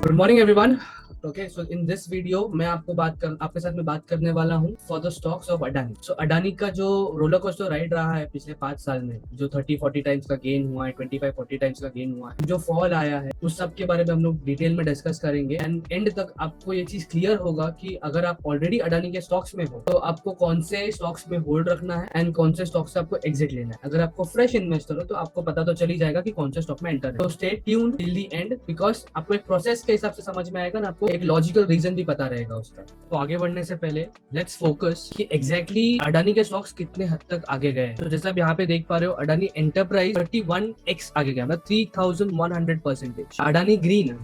Good morning everyone. Okay, so in this video मैं आपके साथ में बात करने वाला हूँ for the stocks of Adani. सो अडानी का जो रोलर कोस्टर राइड रहा है पिछले 5 साल में, जो 30-40 टाइम्स का गेन हुआ है, 25-40 टाइम्स का गेन हुआ है, जो फॉल आया है, उस सब के बारे में हम लोग डिटेल में डिस्कस करेंगे। एंड एंड तक आपको ये चीज क्लियर होगा कि अगर आप ऑलरेडी अडानी के स्टॉक्स में हो तो आपको कौन से स्टॉक्स में होल्ड रखना है एंड कौन से स्टॉक्स से आपको एग्जिट लेना है। अगर आपको फ्रेश इन्वेस्टर हो तो आपको पता तो चल ही जाएगा कि कौन से स्टॉक में एंटर है। तो stay tuned till the end, because आपको एक प्रोसेस के हिसाब से समझ में आएगा ना, आपको एक लॉजिकल रीजन भी पता रहेगा उसका। तो आगे बढ़ने से पहले लेट्स फोकस कि एग्जैक्टली अडानी के स्टॉक्स कितने हद तक आगे गए हैं। तो जैसे आप यहाँ पे देख पा रहे हो, अडानी एंटरप्राइज 31x आगे गया, मतलब 3100%। Adani green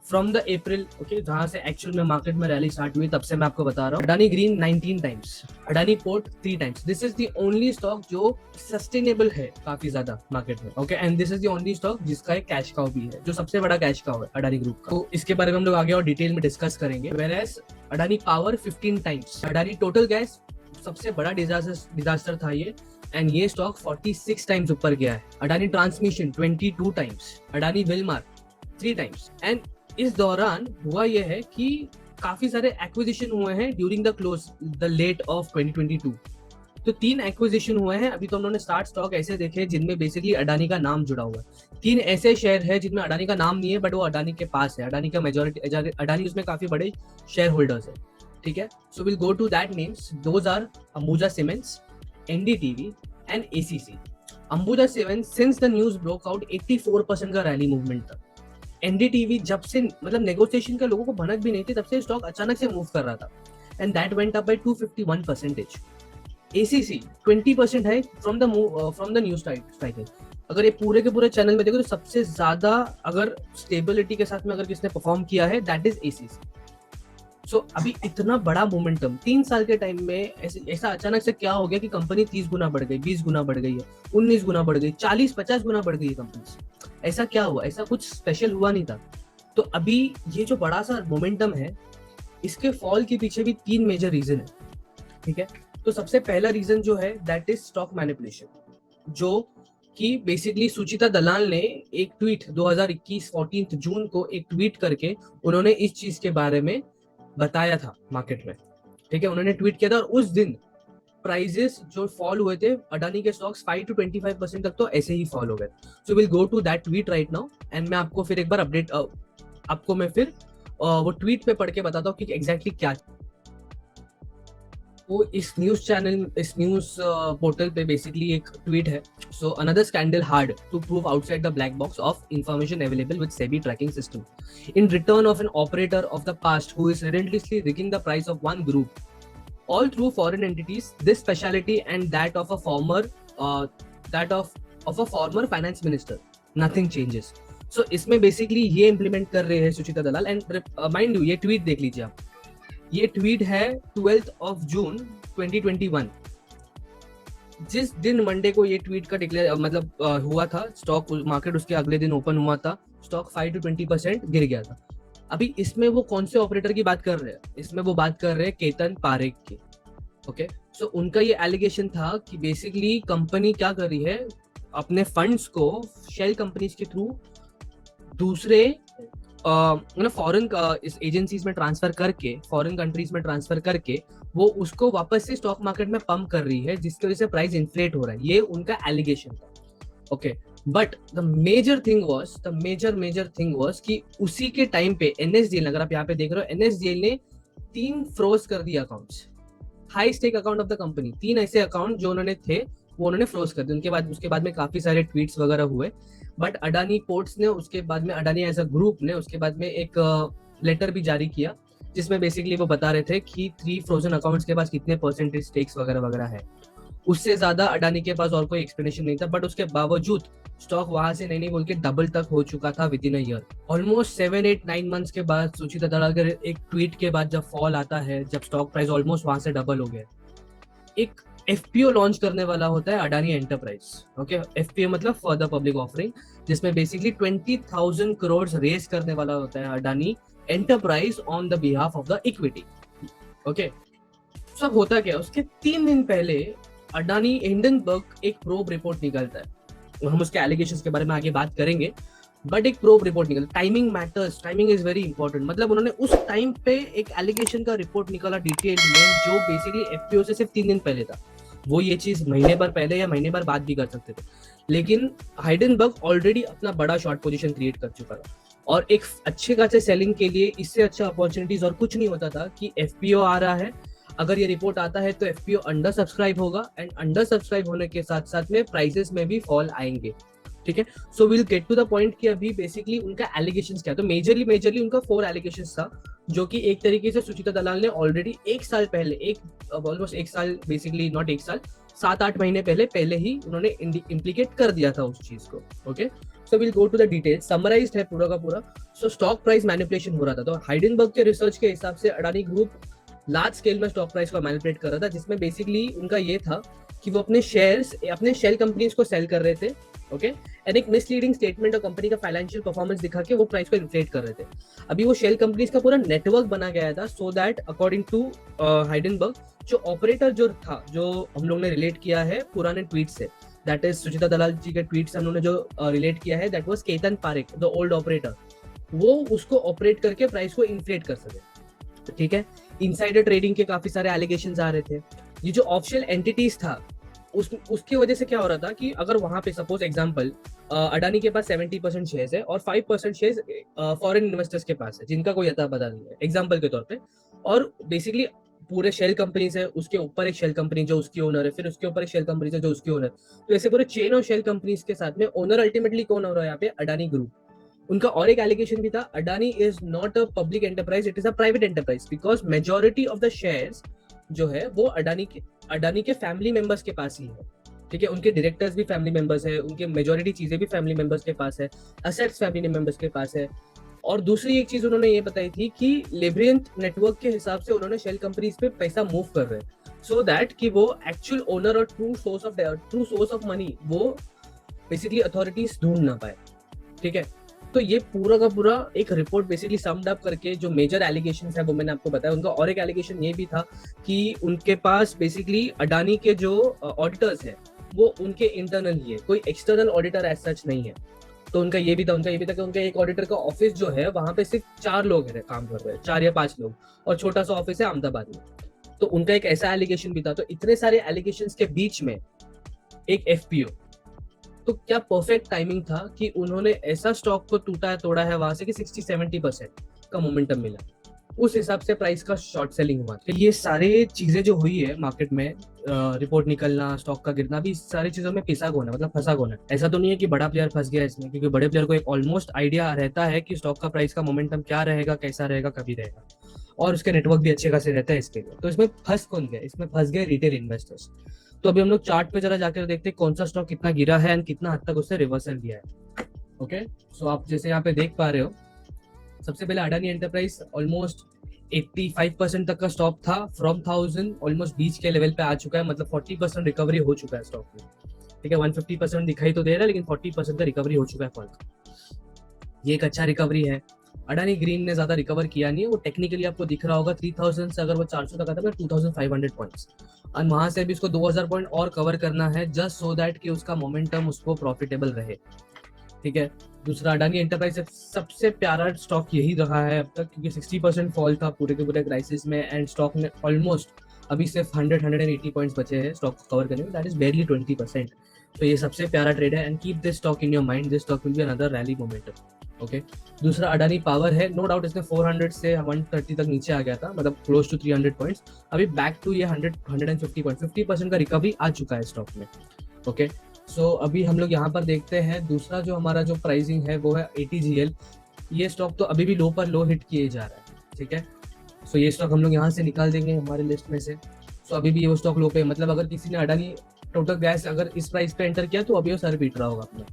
from the April, okay, जहां से एक्चुअल में मार्केट में रैली स्टार्ट हुई तब से मैं आपको बता रहा हूँ, Adani green 19 times, Adani port 3 times. This is the only stock जो सस्टेनेबल है काफी ज्यादा मार्केट में, okay, and this is the only stock जिसका एक कैश काउ भी है, जो सबसे बड़ा कैश काउ है अडानी ग्रुप का। तो इसके बारे में हम लोग आगे और डिटेल में डिस्कस करेंगे। Whereas Adani power 15 times, Adani Total gas सबसे बड़ा डिजास्टर था ये, एंड ये स्टॉक 46 टाइम्स ऊपर गया है। Adani transmission 22 times, Adani Wilmar 3 times. And इस दौरान हुआ यह है कि काफी सारे एक्विजिशन हुए हैं ड्यूरिंग द लेट ऑफ 2022। तो 3 एक्विजिशन हुए हैं। अभी तो हम लोगों ने स्टार्ट स्टॉक ऐसे देखे जिनमें बेसिकली अडानी का नाम जुड़ा हुआ है। 3 ऐसे शेयर है जिनमें अडानी का नाम नहीं है, बट वो अडानी के पास है, अडानी का मेजोरिटी, अडानी उसमें काफी बड़े शेयर होल्डर्स है। ठीक है, so will go to that names. Those are Ambuja Cements, NDTV and ACC. Ambuja Cements, since the news broke out, 84% का रैली मूवमेंट था। एनडीटीवी जब से मतलब नेगोशिएशन का लोगों को भनक भी नहीं थी, तब से स्टॉक अचानक से मूव कर रहा था, and that went up by 251%। ACC 20% है फ्रॉम द न्यूज साइकिल। अगर ये पूरे के पूरे चैनल में देखो तो सबसे ज्यादा अगर स्टेबिलिटी के साथ में अगर किसने परफॉर्म किया है, दैट इज एसीसी। सो अभी इतना बड़ा मोमेंटम 3 साल के टाइम में ऐसा अचानक से क्या हो गया कि कंपनी 30 गुना बढ़ गई, 20 गुना बढ़ गई है, 19 गुना बढ़ गई, 40-50 गुना बढ़ गई है कंपनी। ऐसा क्या हुआ? ऐसा कुछ स्पेशल हुआ नहीं था। तो अभी ये जो बड़ा सा मोमेंटम है, इसके फॉल के पीछे भी 3 मेजर रीजन है। ठीक है, तो सबसे पहला रीजन जो है दैट इज स्टॉक मैनिपुलेशन, जो कि बेसिकली सुचिता दलाल ने एक ट्वीट 2021 14 जून को एक ट्वीट करके उन्होंने इस चीज के बारे में बताया था मार्केट में। ठीक है, उन्होंने ट्वीट किया था, और उस दिन प्राइजेस जो फॉल हुए थे अडानी के स्टॉक्स 5 to 25% तक तो ऐसे ही फॉल हो गए। So will go to that tweet right now, and मैं आपको फिर एक बार अपडेट आपको मैं फिर वो ट्वीट पे पढ़ के बताता हूँ कि एग्जैक्टली क्या। वो इस न्यूज पोर्टल पे बेसिकली एक ट्वीट है। So another scandal hard to prove outside the black box of information available with SEBI tracking system in return of an operator of the past who is relentlessly rigging the price of one group all through foreign entities, this specialty and that of a former finance minister, nothing changes. So इसमें basically ये implement कर रहे हैं सुचिता दलाल। And mind you, ये tweet देख लीजिए आप, ये ट्वीट है 12 जून 2021। जिस दिन मंडे को ये ट्वीट का डिक्लेयर हुआ था, स्टॉक मार्केट उसके अगले दिन ओपन हुआ था, स्टॉक 5 to 20% गिर गया था। अभी इसमें वो कौन से ऑपरेटर की बात कर रहे हैं? इसमें वो बात कर रहे हैं केतन पारेख की। ओके, सो उनका ये एलिगेशन था कि बेसिकली कंपनी क्या कर रही है, अपने फंड्स को शेल कंपनीज के थ्रू दूसरे फॉरेन इस एजेंसीज में ट्रांसफर करके, फॉरेन कंट्रीज में ट्रांसफर करके वो उसको वापस से स्टॉक मार्केट में पंप कर रही है, जिसकी वजह से प्राइस इन्फ्लेट हो रहा है। ये उनका एलिगेशन था। Okay, but the major thing was कि उसी के टाइम पे एनएसडीएल, अगर आप यहाँ पे देख रहे हो, एनएसडीएल ने 3 फ्रोज कर दिए accounts, high stake account of the company. 3 ऐसे अकाउंट जो उन्होंने थे वो उन्होंने फ्रोज कर दिए। उसके बाद में काफी सारे ट्वीट्स वगैरह हुए, बट अडानी पोर्ट्स ने उसके बाद में, अडानी एज अ ग्रुप ने उसके बाद में एक लेटर भी जारी किया, जिसमें बेसिकली वो बता रहे थे कि 3 फ्रोजन अकाउंट्स के पास कितने परसेंटेज स्टेक्स वगैरह वगैरह है। उससे ज्यादा अडानी के पास और कोई एक्सप्लेनेशन नहीं था, बट उसके बावजूद स्टॉक वहां से नहीं बोल के डबल तक हो चुका था with in a year. Almost 7-8-9 months के बाद सुचिता दलाल के एक ट्वीट के बाद जब फॉल आता है, जब स्टॉक प्राइस ऑलमोस्ट वहां से डबल हो गया, एक एफपीओ लॉन्च करने वाला होता है अडानी एंटरप्राइज। ओके, एफपीओ मतलब फर्दर पब्लिक ऑफरिंग, जिसमें बेसिकली 20,000 करोड़ रेज करने वाला होता है Adani enterprise on the behalf of the equity. Okay, सब होता क्या, उसके 3 दिन पहले अडानी हिंडनबर्ग एक प्रोब रिपोर्ट निकालता है। हम उसके एलिगेशंस के बारे में आगे बात करेंगे, बट एक प्रोब रिपोर्ट निकला, timing matters, timing is very important. मतलब उन्होंने उस टाइम पे एक एलिगेशन का रिपोर्ट निकाला डिटेल में, जो बेसिकली एफपीओ से सिर्फ 3 दिन पहले था। वो ये चीज महीने भर पहले या महीने भर बाद भी कर सकते थे, लेकिन हाइडेनबर्ग ऑलरेडी अपना बड़ा शॉर्ट पोजीशन क्रिएट कर चुका था, और एक अच्छे खासे सेलिंग के लिए इससे अच्छा अपॉर्चुनिटीज और कुछ नहीं होता था कि एफपीओ आ रहा है, अगर ये रिपोर्ट आता है तो एफपीओ अंडर सब्सक्राइब होगा, एंड अंडर सब्सक्राइब होने के साथ साथ में प्राइसेस में भी फॉल आएंगे। ठीक है, so will get to the point कि अभी बेसिकली उनका एलिगेशंस क्या है। तो मेजरली उनका 4 एलिगेशंस था, जो कि एक तरीके से सुचिता दलाल ने ऑलरेडी एक साल पहले, एक ऑलमोस्ट एक साल, बेसिकली नॉट एक साल, 7-8 महीने पहले ही उन्होंने इम्प्लीकेट कर दिया था उस चीज को। Okay, so will go to the details, summarised है पूरा का पूरा। सो स्टॉक प्राइस मैनिपुलेशन हो रहा था, तो हाइडेनबर्ग के रिसर्च के हिसाब से अडानी ग्रुप लार्ज स्केल में स्टॉक प्राइस को मैनिपुलेट कर रहा था, जिसमें बेसिकली उनका ये था कि वो अपने शेयर्स अपने शेल कंपनीज को सेल कर रहे थे। ओके, एंड एक मिसलीडिंग स्टेटमेंट और कंपनी का फाइनेंशियल परफॉर्मेंस दिखा के वो प्राइस को इन्फ्लेट कर रहे थे। अभी वो शेल कंपनीज का पूरा नेटवर्क बना गया था, सो दैट अकॉर्डिंग टू हाइडेनबर्ग, जो ऑपरेटर जो था, जो हम लोग ने रिलेट किया है पुराने ट्वीट से, दैट इज सुचिता दलाल जी के ट्वीट से हम लोग ने जो रिलेट किया है, that was Ketan Parekh, the old operator, वो उसको ऑपरेट करके प्राइस को इन्फ्लेट कर सके। ठीक है, इनसाइडर ट्रेडिंग के काफी सारे एलिगेशंस आ रहे थे। ये जो ऑफिशियल एंटिटीज था, उसकी वजह से क्या हो रहा था कि अगर वहां पे सपोज एग्जांपल अडानी के पास 70% शेयर्स है और 5% शेयर्स फॉरेन इन्वेस्टर्स के पास है, जिनका कोई अता पता नहीं है, एग्जांपल के तौर पे, और बेसिकली पूरे शेल कंपनीज है, उसके ऊपर एक शेल कंपनी जो उसकी ओनर है, फिर उसके ऊपर एक शेल कंपनी है जो उसकी ओनर, तो ऐसे पूरे चेन ऑफ शेल कंपनीज के साथ में ओनर अल्टीमेटली कौन हो रहा है यहाँ पे? अडानी ग्रुप। उनका और एक एलिगेशन भी था, Adani is not a public enterprise, it is a private enterprise, because majority of the shares जो है वो अडानी के फैमिली मेंबर्स के पास ही है। ठीक है, उनके डायरेक्टर्स भी फैमिली मेंबर्स है, उनके मेजोरिटी चीजें भी फैमिली मेंबर्स के पास है, असेट्स फैमिली मेंबर्स के पास है। और दूसरी एक चीज उन्होंने ये बताई थी कि लेब्रियंथ नेटवर्क के हिसाब से उन्होंने शेल कंपनीज पे पैसा मूव कर रहे हैं, सो दैट कि वो एक्चुअल ओनर और ट्रू सोर्स ऑफ मनी वो बेसिकली अथॉरिटीज ढूंढ ना पाए। ठीक है, तो ये पूरा का पूरा एक रिपोर्ट बेसिकली समड अप करके जो मेजर एलिगेशंस है वो मैंने आपको बताया। उनका और एक एलिगेशन ये भी था कि उनके पास बेसिकली अडानी के जो ऑडिटर्स है वो उनके इंटरनल ही है, कोई एक्सटर्नल ऑडिटर एज सच नहीं है। तो उनका ये भी था कि उनका एक ऑडिटर का ऑफिस जो है वहां पे सिर्फ 4 लोग है काम कर रहे हैं, 4 या 5 लोग, और छोटा सा ऑफिस है अहमदाबाद में। तो उनका एक ऐसा एलिगेशन भी था। तो इतने सारे एलिगेशंस के बीच में एक एफपीओ, तो क्या परफेक्ट टाइमिंग था कि उन्होंने ऐसा स्टॉक को तोड़ा है वहां से कि 60-70% का मोमेंटम मिला, उस हिसाब से प्राइस का शॉर्ट सेलिंग हुआ। तो ये सारे चीजें जो हुई है मार्केट में, रिपोर्ट निकलना, स्टॉक का गिरना, भी इस सारी चीजों में पिसा होना, मतलब फंसा होना। ऐसा तो नहीं है कि बड़ा प्लेयर फंस गया इसमें, क्योंकि बड़े प्लेयर को एक ऑलमोस्ट आइडिया रहता है कि स्टॉक का प्राइस का मोमेंटम क्या रहेगा, कैसा रहेगा, कभी रहेगा, और उसके नेटवर्क भी अच्छे खासे रहता है इसके लिए। तो इसमें फंस कौन गया? इसमें फंस गए रिटेल इन्वेस्टर्स। तो अभी हम लोग चार्ट पे जरा जाकर देखते हैं कौन सा स्टॉक कितना गिरा है एंड कितना हद तक उससे रिवर्सल दिया है। ओके, सो आप जैसे यहाँ पे देख पा रहे हो, सबसे पहले अडानी एंटरप्राइज ऑलमोस्ट 85% तक का स्टॉक था, फ्रॉम 1000 ऑलमोस्ट बीच के लेवल पे आ चुका है, मतलब 40% रिकवरी हो चुका है स्टॉक में। ठीक है, 150% दिखाई तो दे रहा है, लेकिन 40% का रिकवरी हो चुका है फॉल्ट। ये एक अच्छा रिकवरी है। अडानी ग्रीन ने ज्यादा रिकवर किया नहीं है, वो टेक्निकली आपको दिख रहा होगा 3000 से अगर वो 400 तक आता है, 2500 पॉइंट्स, और वहां से भी इसको 2000 पॉइंट और कवर करना है, जस्ट सो दैट कि उसका मोमेंटम उसको प्रॉफिटेबल रहे। ठीक है, दूसरा अडानी एंटरप्राइज सबसे प्यारा स्टॉक यही रहा है अब तक, क्योंकि 60% फॉल था पूरे के पूरे क्राइसिस में, एंड स्टॉक ने ऑलमोस्ट अभी सिर्फ 180 पॉइंट्स बचे हैं स्टॉक को कवर करने में, दैट इज बेरली 20%। तो ये सबसे प्यारा ट्रेड है, and keep this stock in your mind, this stock will be another rally momentum. Okay, दूसरा अडानी पावर है, नो डाउट इसने 400 से 130 तक नीचे आ गया था, मतलब क्लोज टू 300 पॉइंट्स, अभी बैक टू ये 150 पॉइंट, 50% का रिकवरी आ चुका है स्टॉक में। ओके, सो अभी हम लोग यहाँ पर देखते हैं दूसरा जो हमारा जो प्राइसिंग है वो है ATGL। ये स्टॉक तो अभी भी लो पर लो हिट किए जा रहा है। ठीक है, सो ये स्टॉक हम लोग यहाँ से निकाल देंगे हमारे लिस्ट में से। सो अभी भी ये वो स्टॉक लो पे, मतलब अगर किसी ने अडानी टोटल गैस अगर इस प्राइस पे एंटर किया तो अभी वो सर पीट रहा होगा अपना।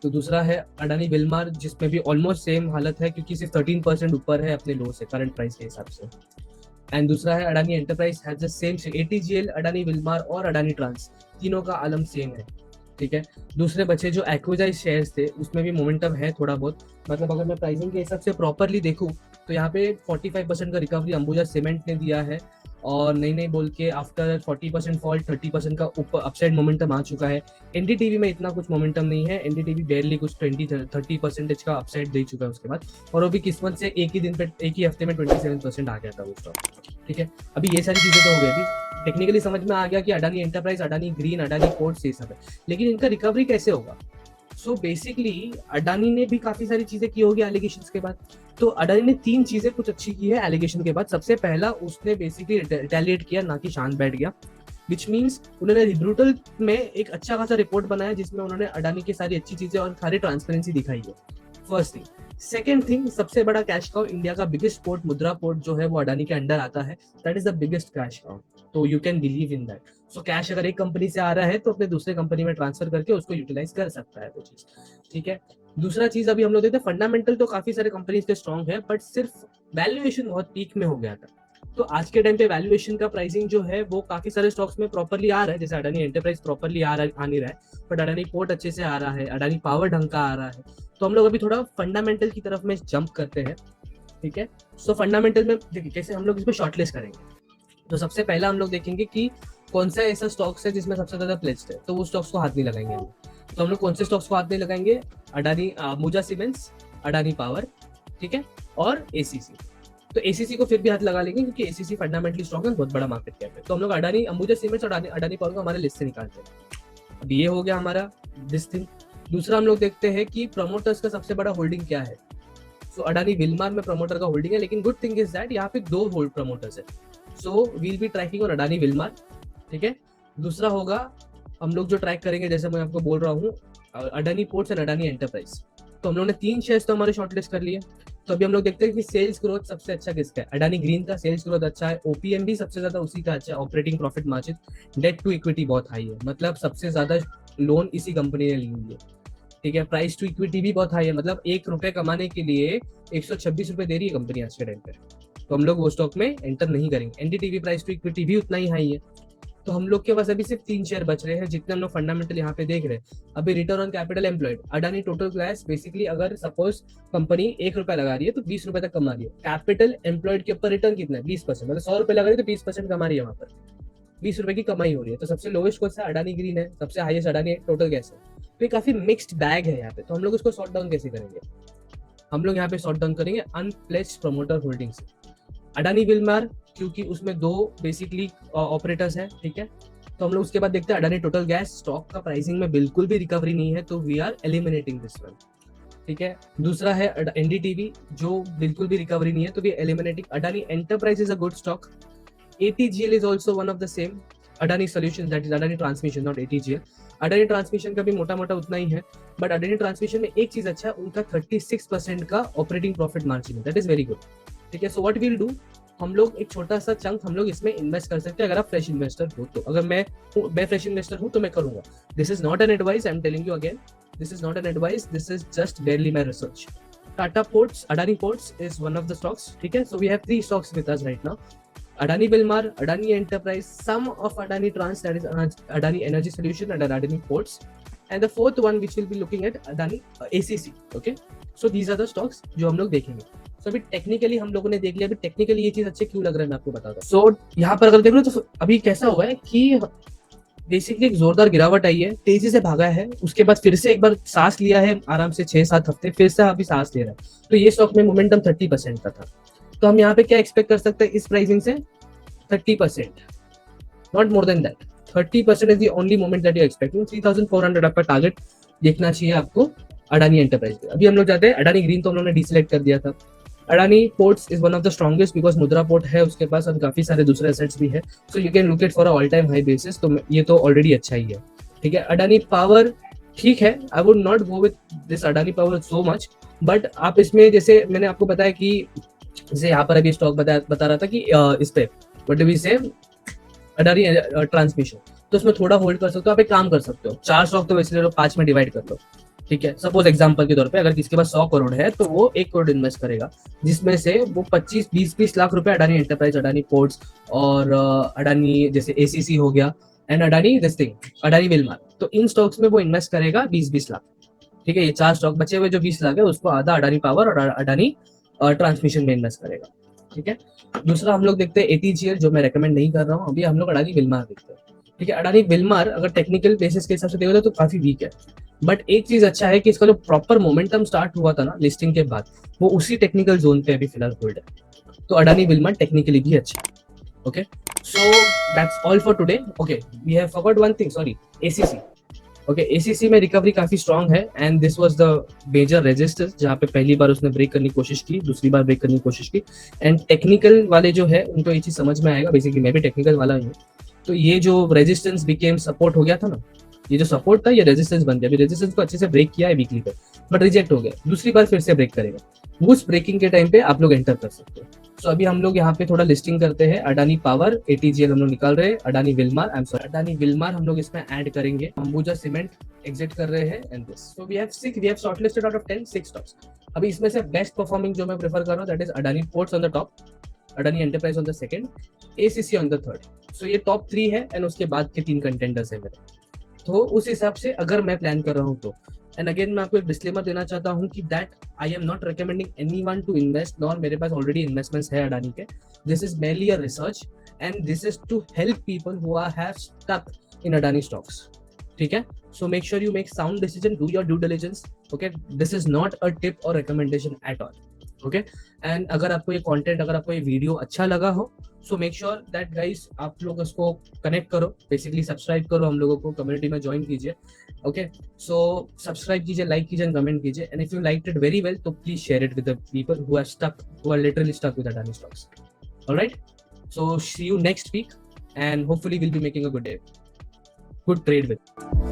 तो दूसरा है अडानी विल्मार, जिसमें भी ऑलमोस्ट सेम हालत है, क्योंकि सिर्फ 13% ऊपर है अपने लो से करंट प्राइस के हिसाब से। एंड दूसरा है Adani enterprise has the same ATGL, Adani Wilmar और अडानी ट्रांस, तीनों का आलम सेम है। ठीक है, दूसरे बचे जो एक्विजाइज शेयर्स थे उसमें भी मोमेंटम है थोड़ा बहुत, मतलब अगर मैं प्राइसिंग के हिसाब से प्रॉपरली देखूं तो यहाँ पे 45% का रिकवरी अंबुजा सीमेंट ने दिया है, और नई नई बोल के आफ्टर 40% फॉल 30% का ऊपर अपसाइड मोमेंटम आ चुका है। एनडीटीवी में इतना कुछ मोमेंटम नहीं है, एनडीटीवी बेयरली कुछ 20-30% का अपसाइड दे चुका है उसके बाद, और वो भी किस्मत से एक ही दिन पे एक ही हफ्ते में 27% आ गया था वो स्टॉक। ठीक है, अभी ये सारी चीजें तो हो गई, अभी टेक्निकली समझ में आ गया कि Adani enterprise, Adani green, Adani ports ये सब है, लेकिन इनका रिकवरी कैसे होगा? सो बेसिकली अडानी ने भी काफी सारी चीजें की होगी एलिगेशन के बाद। तो अडानी ने 3 चीजें कुछ अच्छी की है एलिगेशन के बाद। सबसे पहला, उसने बेसिकली रिटेलिएट किया, ना कि शांत बैठ गया, विच मीन्स उन्होंने रिब्रूटल में एक अच्छा खासा रिपोर्ट बनाया जिसमें उन्होंने अडानी की सारी अच्छी चीजें और सारी ट्रांसपेरेंसी दिखाई है। First thing. सेकेंड थिंग, सबसे बड़ा कैश काउ, इंडिया का बिगेस्ट पोर्ट मुद्रा पोर्ट जो है वो अडानी के अंडर आता है, that is the biggest cash cow. तो you can believe in that. So cash अगर एक कंपनी से आ रहा है तो अपने दूसरे कंपनी में ट्रांसफर करके उसको यूटिलाइज कर सकता है वो चीज। ठीक है, दूसरा चीज अभी हम लोग देखते हैं, फंडामेंटल तो काफी सारे कंपनीज के स्ट्रॉन्ग है, बट सिर्फ वैल्यूएशन बहुत पीक में हो गया था। तो आज के टाइम पे वैल्यूएशन का प्राइसिंग जो है वो काफी सारे स्टॉक्स में प्रॉपर्ली आ रहा है, जैसे अडानी एंटरप्राइज प्रॉपर्ली आ नहीं रहा है, बट अडानी पोर्ट अच्छे से आ रहा है, अडानी पावर ढंग का आ रहा है। तो हम लोग अभी थोड़ा फंडामेंटल की तरफ में जंप करते हैं। ठीक है, सो फंडामेंटल में देखिए कैसे हम लोग इसमें शॉर्टलिस्ट करेंगे। तो सबसे पहला हम लोग देखेंगे कि कौन सा ऐसा स्टॉक्स है जिसमें सबसे ज्यादा प्लेस्ड है, तो वो स्टॉक्स को हाथ नहीं लगाएंगे हम। तो हम लोग कौन से स्टॉक्स को हाथ नहीं लगाएंगे? अडानी अंबुजा सीमेंट्स, अडानी पावर, ठीक है, और एसीसी। तो एसीसी को फिर भी हाथ लगा लेंगे क्योंकि एसीसी फंडामेंटली स्ट्रॉन्ग है, बहुत बड़ा मार्केट कैप है। तो हम लोग अडानी अंबुजा सीमेंट्स और अडानी पावर को हमारे लिस्ट से निकालते हैं। अब ये हो गया हमारा दिस थिंग। दूसरा हम लोग देखते हैं कि प्रमोटर्स का सबसे बड़ा होल्डिंग क्या है। सो अडानी विल्मार में प्रमोटर का होल्डिंग है, लेकिन गुड थिंग इज दैट यहाँ पे 2 होल्ड प्रमोटर्स है। So we'll be tracking on Adani Wilmar. ठीक है, दूसरा होगा हम लोग जो ट्रैक करेंगे, जैसे मैं आपको बोल रहा हूँ, Adani ports and Adani enterprise. तो हम लोग ने 3 शेयर्स तो हमारे शॉर्टलिस्ट कर लिए। तो अभी हम लोग देखते हैं कि सेल्स ग्रोथ सबसे अच्छा किसका है। अडानी ग्रीन का सेल्स ग्रोथ अच्छा है, ओपीएम भी सबसे ज्यादा उसी का अच्छा है, operating profit margin, debt to equity बहुत हाई है, मतलब सबसे ज्यादा लोन इसी कंपनी ने ली हुई है। ठीक है, प्राइस टू इक्विटी भी बहुत हाई है, मतलब 1 रुपए कमाने के लिए 126 रुपए दे रही है कंपनी आज के टाइम पे। तो हम लोग वो स्टॉक में एंटर नहीं करेंगे। एनडीटीवी प्राइस टू इक्विटी भी उतना ही हाई है। तो हम लोग के पास अभी सिर्फ 3 शेयर बच रहे हैं जितने हम लोग फंडामेंटल यहाँ पे देख रहे हैं। अभी return on capital employed, Adani total class, basically अगर सपोज कंपनी 1 रुपया लगा रही है तो 20 रुपए तक कमा रही है। कैपिटल एम्प्लॉयड के ऊपर रिटर्न कितना है? 20%, मतलब 100 रुपए लगा रही है तो 20% कमा रही है, वहां पर 20 रुपए की कमाई हो रही है। तो सबसे लोवेस्ट कौन सा? अडानी ग्रीन है, सबसे हाईएस्ट अडानी टोटल गैस है। तो ये काफी मिक्स्ड बैग है यहाँ पे। तो हम लोग इसको सॉर्ट डाउन कैसे करेंगे? हम लोग यहाँ पे सॉर्ट डाउन करेंगे अनप्लेस्ड प्रमोटर होल्डिंग से। अडानी विल्मार, क्योंकि उसमें 2 बेसिकली ऑपरेटर्स हैं। ठीक है, तो हम लोग उसके बाद देखते हैं अडानी टोटल गैस, स्टॉक का प्राइसिंग में बिल्कुल भी रिकवरी नहीं है, तो we are eliminating this one. ठीक है, दूसरा है एनडीटीवी, जो बिल्कुल भी रिकवरी नहीं है, तो we eliminating. Adani Enterprise is a good stock. ATGL is also one of the same. Adani Solution, that is Adani Transmission, not ATGL. Adani Transmission का भी मोटा मोटा उतना ही है, बट अडानी ट्रांसमिशन में एक चीज अच्छा है, उनका 36% का ऑपरेटिंग प्रॉफिट मार्जिन है, दैट इज वेरी गुड। ठीक है, सो व्हाट विल डू, हम लोग एक छोटा सा चंक हम लोग इसमें इन्वेस्ट कर सकते हैं, अगर आप फ्रेश इन्वेस्टर हो तो। अगर मैं फ्रेश इन्वेस्टर हूं तो मैं करूंगा। This is not an advice, I am telling you again, this is not an advice, this is just barely my research. Tata Ports, Adani Ports is one of the stocks. ठीक है, so we have 3 stocks with us right now, Adani Wilmar, Adani Enterprise, some of Adani Trans, that is Adani Energy Solution, and Adani Ports, and the fourth one which we'll be looking at Adani ACC. Okay, so these are the stocks जो हम लोग देखेंगे। So अभी technically हम लोगों ने देख लिया, अभी टेक्निकली ये चीज अच्छे क्यों लग रहा है मैं आपको बताता हूँ। So यहाँ पर अगर देख लो तो अभी कैसा हुआ है कि बेसिकली एक जोरदार गिरावट आई है, तेजी से भागा है, उसके बाद फिर से एक बार सांस लिया है आराम से 6-7 हफ्ते, फिर से अभी सांस ले रहा है। तो ये स्टॉक में मोमेंटम 30% का था। तो हम यहाँ पे क्या एक्सपेक्ट कर सकते हैं इस प्राइसिंग से? 30%, not more than that. 30% is the only moment that you expecting. 3400 आपका टारगेट देखना चाहिए आपको अडानी एंटरप्राइज पे। अभी हम लोग जाते हैं अडानी ग्रीन, तो हम लोगों ने डिसलेक्ट कर दिया था। Adani Ports is one of the strongest, because मुद्रा पोर्ट है उसके पास और काफी सारे दूसरे एसेट्स भी है, so you can look it for all time high basis. तो ये तो ऑलरेडी अच्छा ही है। ठीक है, अडानी पावर ठीक है, I would not go with this Adani power so much, but आप इसमें जैसे मैंने आपको बताया कि जैसे यहाँ पर अभी स्टॉक बता रहा था कि इस पे व्हाट डू वी से अडानी ट्रांसमिशन, तो उसमें थोड़ा होल्ड कर सकते हो। आप एक काम कर सकते हो, 4 स्टॉक तो वैसे 5 में डिवाइड कर लो। ठीक है, सपोज एग्जांपल के तौर पे अगर किसके पास 100 करोड़ है तो वो 1 करोड़ इन्वेस्ट करेगा, जिसमें से वो 25-20 लाख रुपए अडानी एंटरप्राइज, अडानी पोर्ट्स और अडानी जैसे एसीसी हो गया and Adani this thing Adani Wilmar, तो इन स्टॉक्स में वो इन्वेस्ट करेगा 20-20 लाख। ठीक है, ये 4 स्टॉक बचे हुए जो 20 लाख है उसको आधा अडानी पावर और अडानी ट्रांसमिशन में इन्वेस्ट करेगा। ठीक है। दूसरा हम लोग देखते हैं ATGL, जो मैं रेकमेंड नहीं कर रहा हूँ अभी। हम लोग अडानी विल्मार देखते हैं, ठीक है। अडानी विल्मार अगर टेक्निकल बेसिस के हिसाब से देखो तो काफी वीक है, बट एक चीज अच्छा है कि इसका जो प्रॉपर मोमेंटम स्टार्ट हुआ था ना लिस्टिंग के बाद, वो उसी टेक्निकल जोन पे अभी फिलहाल होल्ड है। तो अडानी विल्मार टेक्निकली भी अच्छा है। Okay, so that's all for today. Okay, we have forgot one thing, sorry, ACC। Okay, ACC में रिकवरी काफी स्ट्रांग है, and this was the major resistance जहाँ पे पहली बार उसने ब्रेक करने की कोशिश की, दूसरी बार ब्रेक करने की कोशिश की। एंड टेक्निकल वाले जो है उनको ये चीज समझ में आएगा, बेसिकली मैं भी टेक्निकल वाला ही हूँ। तो ये जो रेजिस्टेंस बिकेम सपोर्ट हो गया था ना, ये जो सपोर्ट था ये रेजिस्टेंस बन गया। अभी रेजिस्टेंस को अच्छे से ब्रेक किया है वीकली पे, बट रिजेक्ट हो गया, दूसरी बार फिर से ब्रेक करेगा। उस ब्रेकिंग के टाइम पे आप लोग एंटर कर सकते हो। सो अभी हम लोग यहाँ पे थोड़ा लिस्टिंग करते हैं। अडानी पावर, ATGL हम लोग निकाल रहे हैं, Adani Wilmar, I am sorry, Adani Wilmar हम लोग इसमें ऐड करेंगे, अंबुजा सीमेंट एग्जिट कर रहे हैं, and this. So we have shortlisted out of 10 6 stocks. अभी इसमें से बेस्ट परफॉर्मिंग जो मैं प्रेफर कर रहा हूँ that is Adani ports on the top, Adani enterprise on the second, ACC on the third. So ये टॉप 3 है, एंड उसके बाद के 3 कंटेंडर्स है मेरे। तो उस हिसाब से अगर मैं प्लान कर रहा हूँ तो, एंड अगेन मैं आपको एक डिस्क्लेमर देना चाहता हूँ कि that I am not recommending anyone to invest, nor मेरे पास ऑलरेडी इन्वेस्टमेंट्स है अडानी के। This is mainly a research, and this is to help people who are have stuck in Adani stocks, ठीक है। So make sure you make sound decision, do your due diligence, okay. This is not a tip और recommendation at all, okay. And अगर आपको ये content, अगर आपको ये video अच्छा लगा हो, सो मेक श्योर दैट गाइस आप लोग उसको कनेक्ट करो, बेसिकली सब्सक्राइब करो, हम लोगों को कम्युनिटी में ज्वाइन कीजिए, ओके। सो सब्सक्राइब कीजिए, लाइक कीजिए, कमेंट कीजिए, and if you liked it very well तो please share it with the people who are stuck, who are literally stuck with Adani stocks. Alright, so see you next week, and hopefully we'll be making a good day, good trade with